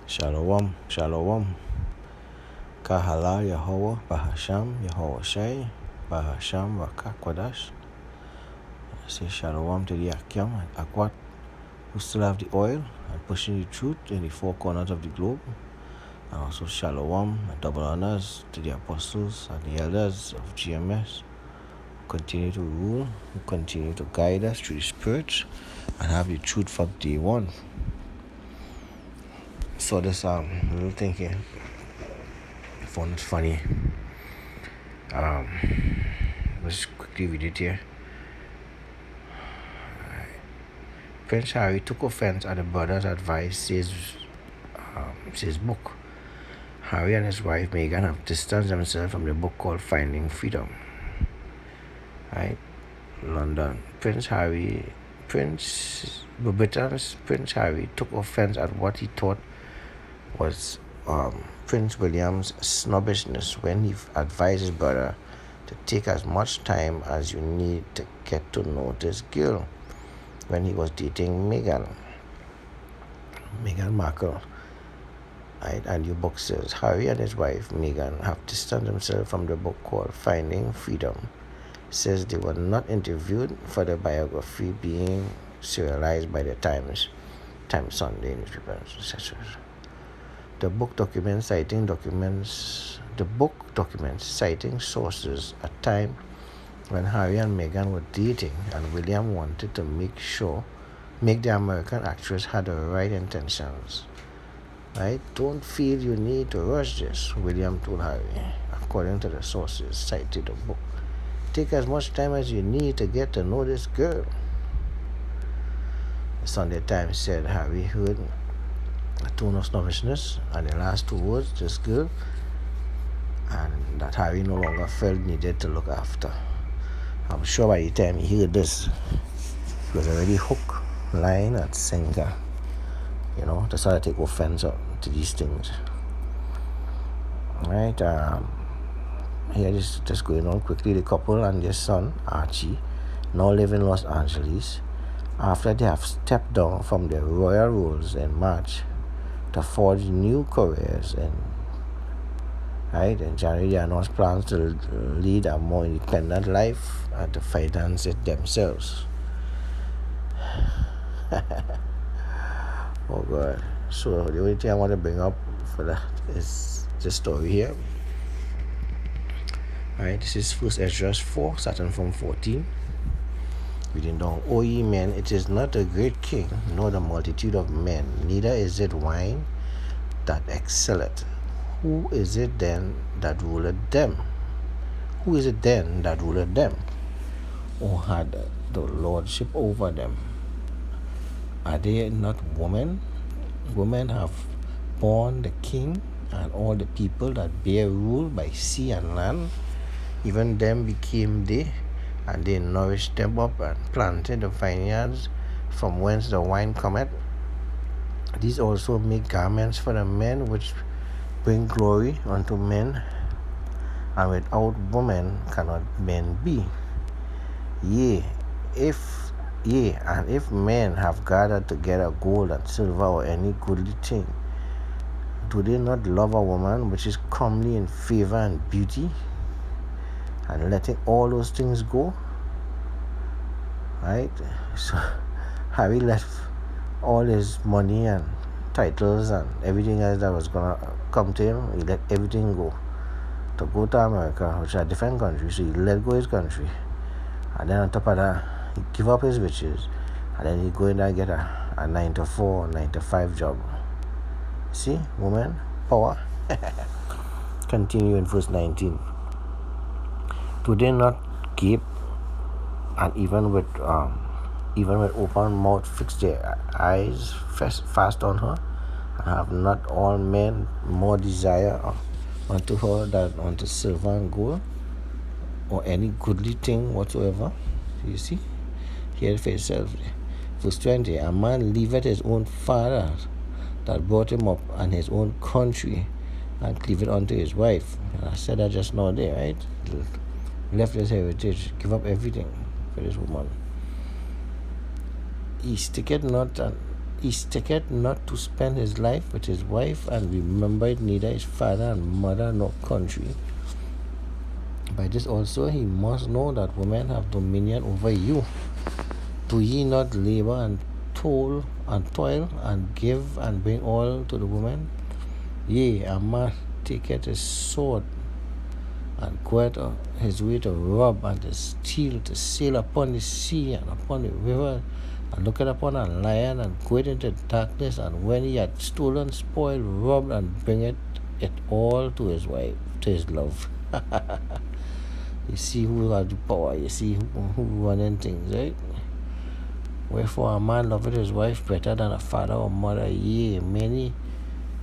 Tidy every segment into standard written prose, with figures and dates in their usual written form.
Shalom, shalom. Kahala Yahweh, Bahasham, Yahweh Shai, Bahasham, Rakakwadash. Say shalom to the Akyam and Akwat, who still have the oil and pushing the truth in the four corners of the globe. And also shalom and double honors to the apostles and the elders of GMS, who continue to rule, who continue to guide us through the Spirit, and have the truth from day one. So this little thing here, I found it funny. Let's quickly read it here. Prince Harry took offense at the brother's advice, says book. Harry and his wife Meghan have distanced themselves from the book called Finding Freedom. Right? London. Britain's Prince Harry took offense at what he thought was Prince William's snobbishness when he advised his brother to take as much time as you need to get to know this girl when he was dating Meghan Markle. Right? And your book says Harry and his wife Meghan have distanced themselves from the book called Finding Freedom. Says they were not interviewed for the biography being serialized by the Times Sunday newspapers, etc. The book documents citing sources at time when Harry and Meghan were dating and William wanted to make the American actress had the right intentions. Right? Don't feel you need to rush this, William told Harry, according to the sources cited the book. Take as much time as you need to get to know this girl. The Sunday Times said Harry heard a tone of snobbishness and the last two words, this girl, and that Harry no longer felt needed to look after. I'm sure by the time he heard this, he was already hook, line, and sinker. To sort of take offense to these things. Right? Here, just going on quickly. The couple and their son, Archie, now live in Los Angeles after they have stepped down from their royal roles in March to forge new careers. In January, they announced plans to lead a more independent life and to finance it themselves. Oh God. So the only thing I want to bring up for that is this story here. Alright, this is 1 Ezra 4, starting from 14. Reading down. O ye men, it is not a great king, nor the multitude of men, neither is it wine that excelleth. Who is it then that ruleth them? Or had the lordship over them? Are they not women? Women have borne the king and all the people that bear rule by sea and land. Even them became they, and they nourished them up and planted the vineyards from whence the wine cometh. These also make garments for the men which bring glory unto men, and without women cannot men be. And if men have gathered together gold and silver or any goodly thing, do they not love a woman which is comely in favor and beauty, and letting all those things go? Right? So Harry left all his money and titles and everything else that was gonna come to him. He let everything go to go to America, which is a different country. So he let go his country, and then on top of that, he give up his riches, and then he go in there and get a 9-to-4 or 9-to-5 job. See, woman power. Continue in verse 19. Do they not gape, and even with open mouth fix their eyes fast on her? And have not all men more desire unto her than unto silver and gold, or any goodly thing whatsoever? You see? Hear it for yourself. Verse 20. A man leaveth his own father that brought him up, and his own country, and cleaveth unto his wife. And I said that just now there, right? Left his heritage, give up everything for this woman. He sticketh not he sticketh not to spend his life with his wife, and remembered neither his father and mother nor country. By this also he must know that women have dominion over you. Do ye not labor and toil and give and bring all to the woman? Yea, a man taketh his sword and goeth his way to rob and to steal, to sail upon the sea and upon the river, and looketh upon a lion and goeth into darkness, and when he had stolen, spoiled, robbed, and bringeth it all to his wife, to his love. You see who has the power, you see who running things, right? Wherefore a man loveth his wife better than a father or mother. Many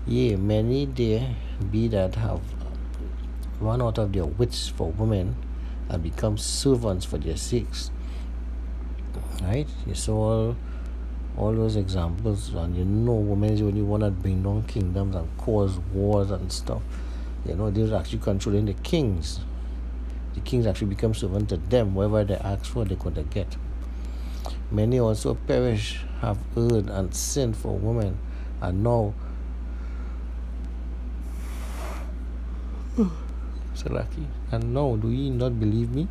there be that have run out of their wits for women and become servants for their sakes. Right? You saw all those examples, and women is the only one that bring down kingdoms and cause wars and stuff. They was actually controlling the kings. The kings actually become servants to them. Whatever they ask for, they could get. Many also perish, have erred and sinned for women, and now do ye not believe me?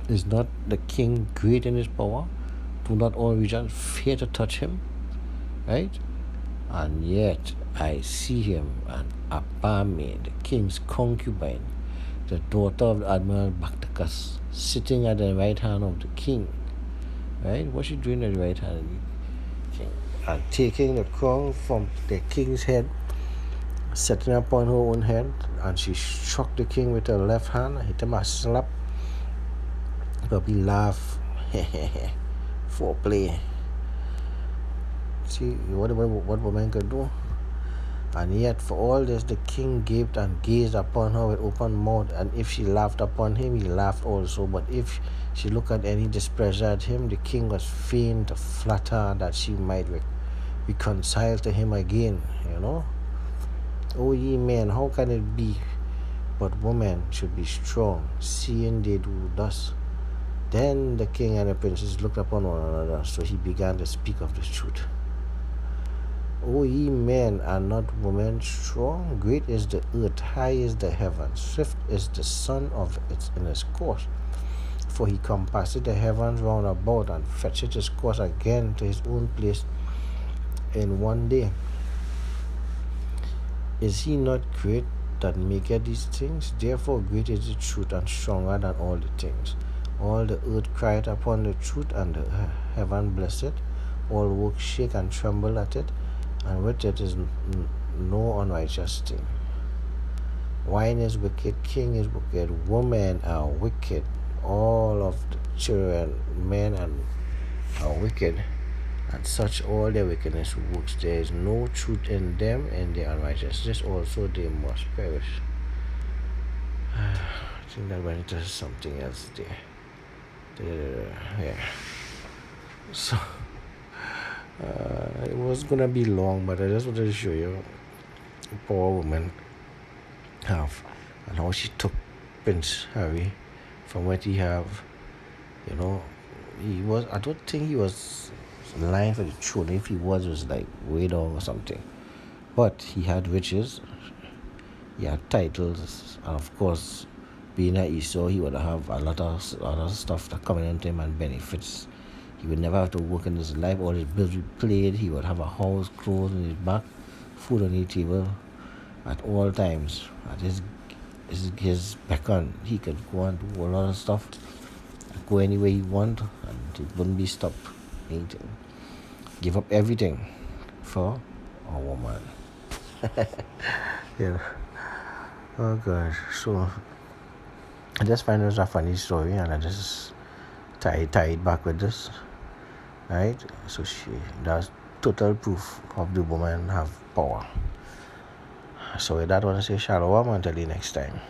Is not the king great in his power? Do not all regions fear to touch him? Right? And yet I see him, and Apame, the king's concubine, the daughter of Admiral Bactacus, sitting at the right hand of the king. Right? What's she doing at the right hand of the king? And taking the crown from the king's head, setting upon her own head, and she struck the king with her left hand, hit him a slap. But he laughed. Foreplay. See what woman could do. And yet for all this the king gaped and gazed upon her with open mouth, and if she laughed upon him, he laughed also. But if she looked at any displeasure at him, the king was fain to flatter that she might reconcile to him again. O ye men, how can it be but women should be strong, seeing they do thus? Then the king and the princes looked upon one another, so he began to speak of the truth. O ye men, are not women strong? Great is the earth, high is the heaven, swift is the sun in his course. For he compasseth the heavens round about, and fetcheth his course again to his own place in one day. Is he not great that maketh these things? Therefore great is the truth, and stronger than all the things. All the earth crieth upon the truth, and the heaven bless it. All works shake and tremble at it, and with it is no unrighteous thing. Wine is wicked, king is wicked, women are wicked, all of the children, men are wicked, and such all their wickedness works. There is no truth in them, and their unrighteousness also they must perish. I think that went into something else there. Yeah. So it was gonna be long, but I just wanted to show you the poor woman have, and how she took Prince Harry from what he have. I don't think he was lying for the throne. If he was, it was like way down or something. But he had riches, he had titles, and of course, being at Esau, he would have a lot of other stuff that coming into him and benefits. He would never have to work in his life. All his bills would be paid. He would have a house, clothes on his back, food on his table at all times. At his beckon, he could go and do a lot of stuff, go anywhere he want, and it wouldn't be stopped. Anything. Give up everything for a woman. Yeah. Oh gosh. So I just find it a funny story, and I just tie it back with this. Right? So that's total proof of the woman have power. So with that, I want to say shalom until the next time.